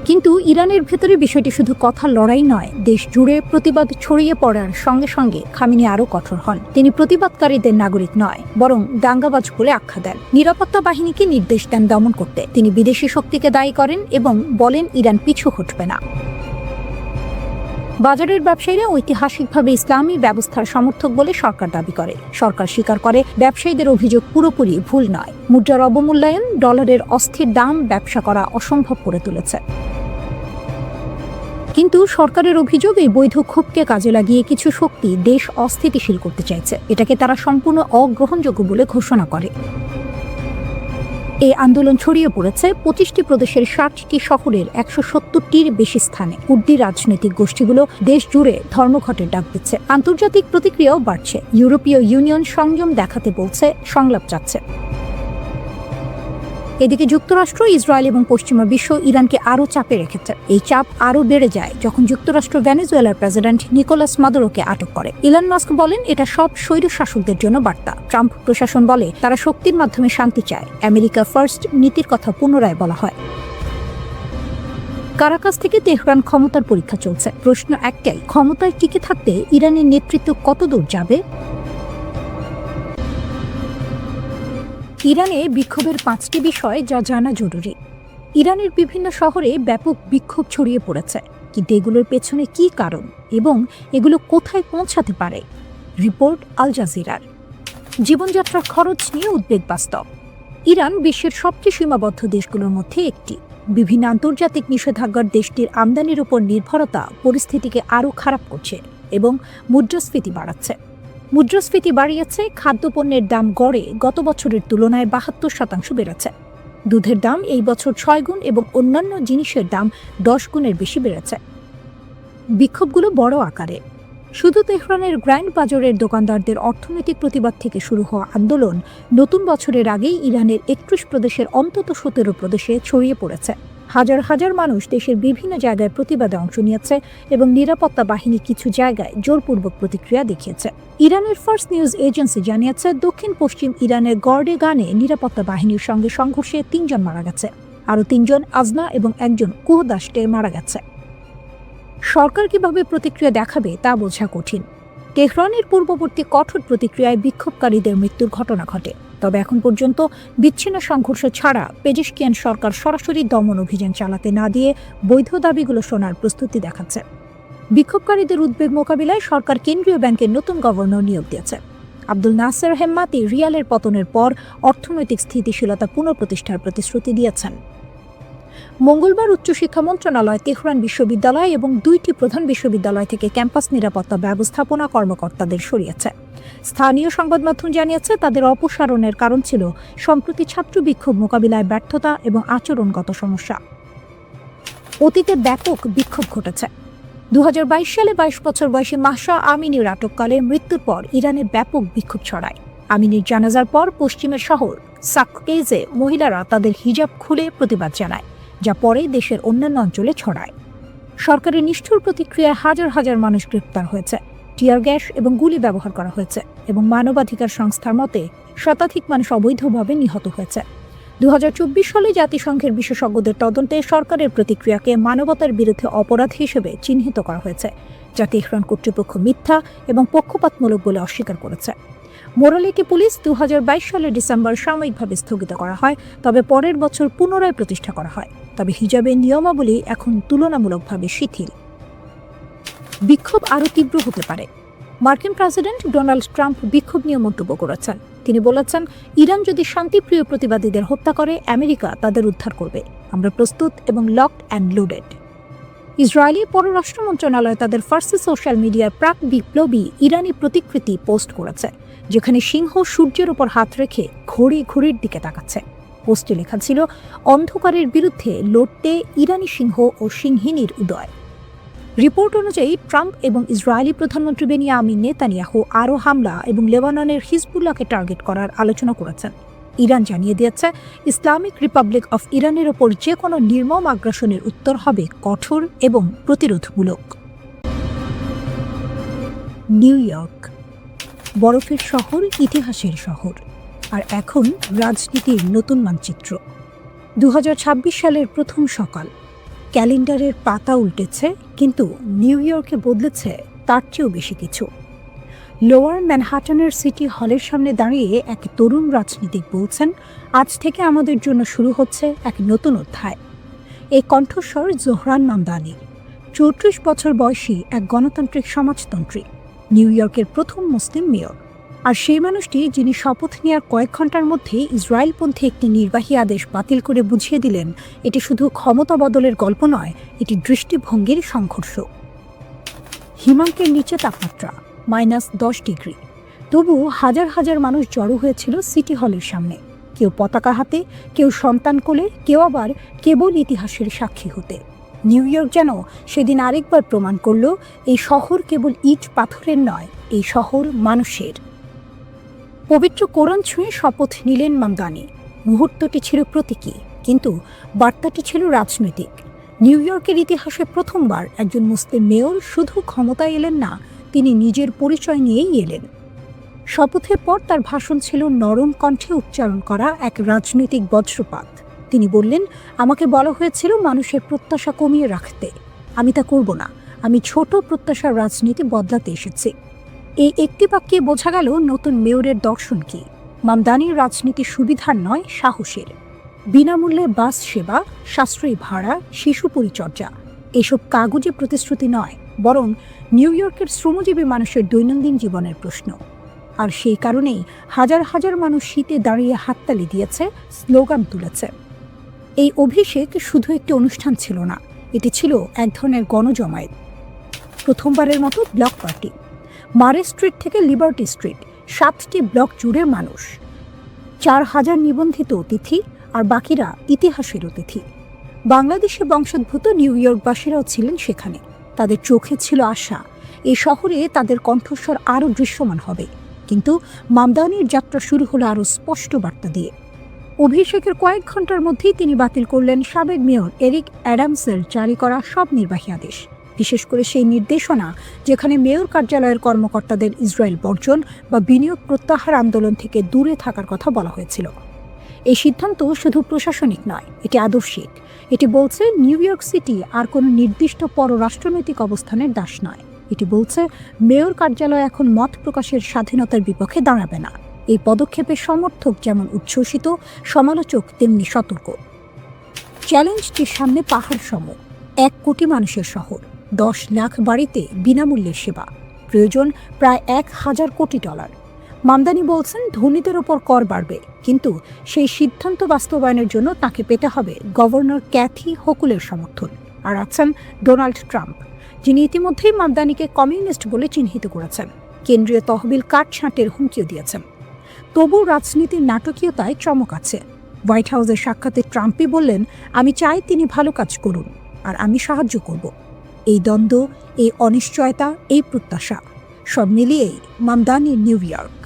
কিন্তু ইরানের ভেতরে বিষয়টি শুধু কথার লড়াই নয়, দেশ জুড়ে প্রতিবাদ ছড়িয়ে পড়ার সঙ্গে সঙ্গে খামেনি আরও কঠোর হন। তিনি প্রতিবাদকারীদের নাগরিক নয়, বরং দাঙ্গাবাজ বলে আখ্যা দেন। নিরাপত্তা বাহিনীকে নির্দেশ দেন দমন করতে। তিনি বিদেশি শক্তিকে দায়ী করেন এবং বলেন ইরান পিছু হটবে না। বাজারের ব্যবসায়ীরা ঐতিহাসিকভাবে ইসলামী ব্যবস্থার সমর্থক বলে সরকার দাবি করে। সরকার স্বীকার করে ব্যবসায়ীদের অভিযোগ পুরোপুরি ভুল নয়। মুদ্রার অবমূল্যায়ন, ডলারের অস্থির দাম ব্যবসা করা অসম্ভব করে তুলেছে। কিন্তু সরকারের অভিযোগ, এই বৈধ ক্ষোভকে কাজে লাগিয়ে কিছু শক্তি দেশ অস্থিতিশীল করতে চাইছে। এটাকে তারা সম্পূর্ণ অগ্রহণযোগ্য বলে ঘোষণা করে। এই আন্দোলন ছড়িয়ে পড়েছে 25টি প্রদেশের 60টি শহরের 170টির বেশি স্থানে। কুর্দি রাজনৈতিক গোষ্ঠীগুলো দেশ জুড়ে ধর্মঘটের ডাক দিচ্ছে। আন্তর্জাতিক প্রতিক্রিয়াও বাড়ছে। ইউরোপীয় ইউনিয়ন সংযম দেখাতে বলছে, সংলাপ চাচ্ছে। এদিকে যুক্তরাষ্ট্র, ইসরায়েল এবং পশ্চিমা বিশ্ব ইরানকে আরও চাপে রেখেছে। এই চাপ আরও বেড়ে যায় যখন যুক্তরাষ্ট্র ভেনেজুয়েলার প্রেসিডেন্ট নিকোলাস মাদুরোকে আটক করে। ইলন মাস্ক বলেন, এটা সব স্বৈরশাসকদের জন্য বার্তা। ট্রাম্প প্রশাসন বলে তারা শক্তির মাধ্যমে শান্তি চায়। আমেরিকা ফার্স্ট নীতির কথা পুনরায় বলা হয়। কারাকাস থেকে তেহরান ক্ষমতার পরীক্ষা চলছে। প্রশ্ন একটাই, ক্ষমতায় টিকে থাকতে ইরানের নেতৃত্ব কতদূর যাবে? ইরানে বিক্ষোভের 5টি বিষয় যা জানা জরুরি। ইরানের বিভিন্ন শহরে ব্যাপক বিক্ষোভ ছড়িয়ে পড়েছে, কিন্তু এগুলোর পেছনে কী কারণ এবং এগুলো কোথায় পৌঁছাতে পারে? রিপোর্ট আল জাজিরার। জীবনযাত্রার খরচ নিয়ে উদ্বেগ বাস্তব। ইরান বিশ্বের সবচেয়ে সীমাবদ্ধ দেশগুলোর মধ্যে একটি। বিভিন্ন আন্তর্জাতিক নিষেধাজ্ঞার দেশটির আমদানির উপর নির্ভরতা পরিস্থিতিকে আরও খারাপ করছে এবং মুদ্রাস্ফীতি বাড়াচ্ছে। মুদ্রাস্ফীতি বাড়িয়েছে খাদ্যপণ্যের দাম গড়ে গত বছরের তুলনায় 72% বেড়েছে। দুধের দাম এই বছর 6 গুণ এবং অন্যান্য জিনিসের দাম 10 গুণের বেশি বেড়েছে। বিক্ষোভগুলো বড় আকারে। শুধু তেহরানের গ্র্যান্ড বাজারের দোকানদারদের অর্থনৈতিক প্রতিবাদ থেকে শুরু হওয়া আন্দোলন নতুন বছরের আগেই ইরানের 31 প্রদেশের অন্তত 17 প্রদেশে ছড়িয়ে পড়েছে। হাজার হাজার মানুষ দেশের বিভিন্ন জায়গায় প্রতিবাদে অংশ নিয়েছে এবং নিরাপত্তা বাহিনী কিছু জায়গায় জোরপূর্বক প্রতিক্রিয়া দেখিয়েছে। ইরানের ফার্স্ট নিউজ এজেন্সি জানিয়েছে, দক্ষিণ পশ্চিম ইরানের গর্ডেগানে নিরাপত্তা বাহিনীর সঙ্গে সংঘর্ষে 3 জন মারা গেছে। আরও 3 জন আজনা এবং 1 জন কুহদাস্টে মারা গেছে। সরকার কিভাবে প্রতিক্রিয়া দেখাবে তা বোঝা কঠিন। তেহরানের পূর্ববর্তী কঠোর প্রতিক্রিয়ায় বিক্ষোভকারীদের মৃত্যুর ঘটনা ঘটে। তবে এখন পর্যন্ত বিচ্ছিন্ন সংঘর্ষ ছাড়া পেজেশকিয়ান সরকার সরাসরি দমন অভিযান চালাতে না দিয়ে বৈধ দাবিগুলো শোনার প্রস্তুতি দেখাচ্ছে। বিক্ষোভকারীদের উদ্বেগ মোকাবিলায় সরকার কেন্দ্রীয় ব্যাংকের নতুন গভর্নর নিয়োগ দিয়েছে। আব্দুল নাসের হেম্মাতি রিয়ালের পতনের পর অর্থনৈতিক স্থিতিশীলতা পুনঃপ্রতিষ্ঠার প্রতিশ্রুতি দিয়েছেন। মঙ্গলবার উচ্চশিক্ষা মন্ত্রণালয় তেহরান বিশ্ববিদ্যালয় এবং 2টি প্রধান বিশ্ববিদ্যালয় থেকে ক্যাম্পাস নিরাপত্তা ব্যবস্থাপনা কর্মকর্তাদের সরিয়েছে। স্থানীয় সংবাদ মাধ্যম জানিয়েছে, তাদের অপসারণের কারণ ছিল সম্প্রতি ছাত্র বিক্ষোভ মোকাবিলায় ব্যর্থতা এবং আচরণগত সমস্যা। অতীতে ব্যাপক বিক্ষোভ ঘটেছে। 2022 সালে 22 বছর বয়সী মাহসা আমিনীর আটককালে মৃত্যুর পর ইরানে ব্যাপক বিক্ষোভ ছড়ায়। আমিনীর জানাজার পর পশ্চিমের শহর সাককেজে মহিলারা তাদের হিজাব খুলে প্রতিবাদ জানায়, যা পরে দেশের অন্যান্য অঞ্চলে ছড়ায়। সরকারের নিষ্ঠুর প্রতিক্রিয়ায় হাজার হাজার মানুষ গ্রেপ্তার হয়েছে, টিয়ার গ্যাস এবং গুলি ব্যবহার করা হয়েছে এবং মানবাধিকার সংস্থার মতে শতাধিক মানুষ অবৈধভাবে নিহত হয়েছে। 2024 সালে জাতিসংঘের বিশেষজ্ঞদের তদন্তে সরকারের প্রতিক্রিয়াকে মানবতার বিরুদ্ধে অপরাধ হিসেবে চিহ্নিত করা হয়েছে, যা তেহরান কর্তৃপক্ষ মিথ্যা এবং পক্ষপাতমূলক বলে অস্বীকার করেছে। মোরালিটি পুলিশ 2022 সালের ডিসেম্বর সাময়িকভাবে স্থগিত করা হয়, তবে পরের বছর পুনরায় প্রতিষ্ঠা করা হয়। তবে হিজাবের নিয়মাবলী এখন তুলনামূলকভাবে শিথিল। বিক্ষোভ আরও তীব্র হতে পারে। মার্কিন প্রেসিডেন্ট ডোনাল্ড ট্রাম্প বিক্ষোভ নিয়ে মন্তব্য করেছেন। তিনি বলেছেন, ইরান যদি শান্তিপ্রিয় প্রতিবাদীদের হত্যা করে, আমেরিকা তাদের উদ্ধার করবে। আমরা প্রস্তুত এবং লকড অ্যান্ড লোডেড। ইসরায়েলি পররাষ্ট্র মন্ত্রণালয় তাদের ফার্সি সোশ্যাল মিডিয়ায় প্রাক বিপ্লবী ইরানি প্রতিকৃতি পোস্ট করেছে, যেখানে সিংহ সূর্যের ওপর হাত রেখে ঘড়ির দিকে তাকাচ্ছে। পোস্টে লেখা ছিল, অন্ধকারের বিরুদ্ধে লড়তে ইরানি সিংহ ও সিংহিনীর উদয়। রিপোর্ট অনুযায়ী ট্রাম্প এবং ইসরায়েলি প্রধানমন্ত্রী বেনিয়ামিন নেতানিয়াহু আরও হামলা এবং লেবাননের হিজবুল্লাহকে টার্গেট করার আলোচনা করেছেন। ইরান জানিয়ে দিয়েছে, ইসলামিক রিপাবলিক অফ ইরানের ওপর যে কোনো নির্মম আগ্রাসনের উত্তর হবে কঠোর এবং প্রতিরোধমূলক। নিউ ইয়র্ক, বরফের শহর, ইতিহাসের শহর, আর এখন রাজনীতির নতুন মানচিত্র। 2026 সালের প্রথম সকাল। ক্যালেন্ডারের পাতা উল্টেছে, কিন্তু নিউ ইয়র্কে বদলেছে তার চেয়েও বেশি কিছু। লোয়ার ম্যানহাটনের সিটি হলের সামনে দাঁড়িয়ে এক তরুণ রাজনীতিক বলছেন, আজ থেকে আমাদের জন্য শুরু হচ্ছে এক নতুন অধ্যায়। এই কণ্ঠস্বর জোহরান মামদানি, 34 বছর বয়সী এক গণতান্ত্রিক সমাজতন্ত্রী, নিউ ইয়র্কের প্রথম মুসলিম মেয়র। আর সেই মানুষটি যিনি শপথ নেওয়ার কয়েক ঘন্টার মধ্যে ইসরায়েলপন্থী একটি নির্বাহী আদেশ বাতিল করে বুঝিয়ে দিলেন, এটি শুধু ক্ষমতা বদলের গল্প নয়, এটি দৃষ্টিভঙ্গির সংঘর্ষ। হিমাঙ্কের নিচে তাপমাত্রা -10 ডিগ্রি। তবু হাজার হাজার মানুষ জড়ো হয়েছিল সিটি হলের সামনে, কেউ পতাকা হাতে, কেউ সন্তান কোলে, কেউ আবার কেবল ইতিহাসের সাক্ষী হতে। নিউ ইয়র্ক যেন সেদিন আরেকবার প্রমাণ করল, এই শহর কেবল ইট পাথরের নয়, এই শহর মানুষের। পবিত্র কোরআন ছুঁয়ে শপথ নিলেন মামদানি। মুহূর্তটি ছিল প্রতীকী, কিন্তু বার্তাটি ছিল রাজনৈতিক। নিউ ইয়র্কের ইতিহাসে প্রথমবার একজন মুসলিম মেয়র শুধু ক্ষমতায় এলেন না, তিনি নিজের পরিচয় নিয়েই এলেন। শপথের পর তার ভাষণ ছিল নরম কণ্ঠে উচ্চারণ করা এক রাজনৈতিক বজ্রপাত। তিনি বললেন, আমাকে বলা হয়েছিল মানুষের প্রত্যাশা কমিয়ে রাখতে, আমি তা করব না। আমি ছোট প্রত্যাশার রাজনীতি বদলাতে এসেছি। এই একটি বাক্যে বোঝা গেল নতুন মেয়রের দর্শন কি। মামদানির রাজনীতি সুবিধার নয়, সাহসের। বিনামূল্যে বাস সেবা, সাশ্রয়ী ভাড়া, শিশু পরিচর্যা, এসব কাগজে প্রতিশ্রুতি নয়, বরং নিউ ইয়র্কের শ্রমজীবী মানুষের দৈনন্দিন জীবনের প্রশ্ন। আর সেই কারণেই হাজার হাজার মানুষ শীতে দাঁড়িয়ে হাততালি দিয়েছে, স্লোগান তুলেছে। এই অভিষেক শুধু একটি অনুষ্ঠান ছিল না, এটি ছিল এক ধরনের গণজমায়েত। প্রথমবারের মতো ব্লক পার্টি। মারে স্ট্রিট থেকে লিবার্টি স্ট্রিট, 7টি ব্লক জুড়ে মানুষ, 4,000 নিবন্ধিত অতিথি, আর বাকিরা ইতিহাসের অতিথি। বাংলাদেশে বংশোদ্ভূত নিউ ইয়র্কবাসীরাও ছিলেন সেখানে। তাদের চোখে ছিল আশা, এই শহরে তাদের কণ্ঠস্বর আরও দৃশ্যমান হবে। কিন্তু মামদানির যাত্রা শুরু হলো আরও স্পষ্ট বার্তা দিয়ে। অভিষেকের কয়েক ঘন্টার মধ্যেই তিনি বাতিল করলেন সাবেক মেয়র এরিক অ্যাডামসের জারি করা সব নির্বাহী আদেশ, বিশেষ করে সেই নির্দেশনা যেখানে মেয়র কার্যালয়ের কর্মকর্তাদের ইসরায়েল বর্জন বা বিনিয়োগ প্রত্যাহার আন্দোলন থেকে দূরে থাকার কথা বলা হয়েছিল। এই সিদ্ধান্ত শুধু প্রশাসনিক নয়, এটি আদর্শিক। এটি বলছে নিউ ইয়র্ক সিটি আর কোনো নির্দিষ্ট পররাষ্ট্রনৈতিক অবস্থানের দাস নয়। এটি বলছে মেয়র কার্যালয় এখন মত প্রকাশের স্বাধীনতার বিপক্ষে দাঁড়াবে না। এই পদক্ষেপের সমর্থক যেমন উচ্ছ্বসিত, সমালোচক তেমনি সতর্ক। চ্যালেঞ্জটির সামনে পাহাড় সম, 1 কোটি মানুষের শহর, 10 লাখ বাড়িতে বিনামূল্যের সেবা, প্রয়োজন প্রায় $1,000 কোটি। মামদানি বলছেন ধনীদের ওপর কর বাড়বে, কিন্তু সেই সিদ্ধান্ত বাস্তবায়নের জন্য তাকে পেতে হবে গভর্নর ক্যাথি হোকুলের সমর্থন। আর আছেন ডোনাল্ড ট্রাম্প, যিনি ইতিমধ্যেই মামদানিকে কমিউনিস্ট বলে চিহ্নিত করেছেন, কেন্দ্রীয় তহবিল কাটছাঁটের হুমকিও দিয়েছেন। তবু রাজনীতির নাটকীয়তায় চমক আছে। হোয়াইট হাউসের সাক্ষাতে ট্রাম্পই বললেন, আমি চাই তিনি ভালো কাজ করুন, আর আমি সাহায্য করব। এই দ্বন্দ্ব, এই অনিশ্চয়তা, এই প্রত্যাশা, সব মিলিয়েই মামদানির নিউ ইয়র্ক।